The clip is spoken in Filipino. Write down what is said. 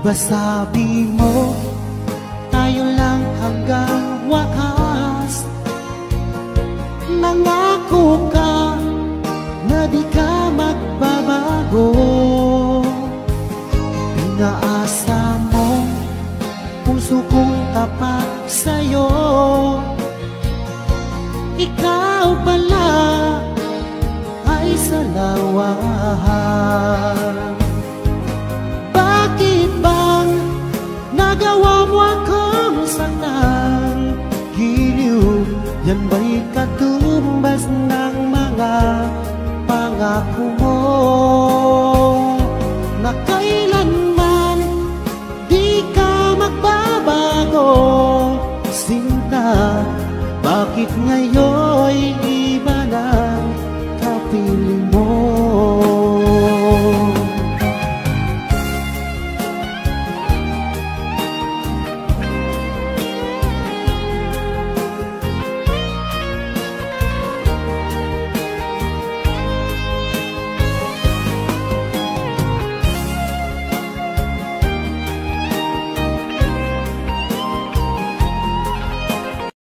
Diba sabi mo, tayo lang hanggang wakas? Nangako ka na di ka magbabago. Pinaasa mo puso kong tapat sa'yo. Ikaw pala ay salawahan. Bakit bang nagawa mo akong saktan? Giliw, yan ba'y katumbas ng mga pangako mo? Na kailanman di ka magbabago. Sinta, bakit ngayon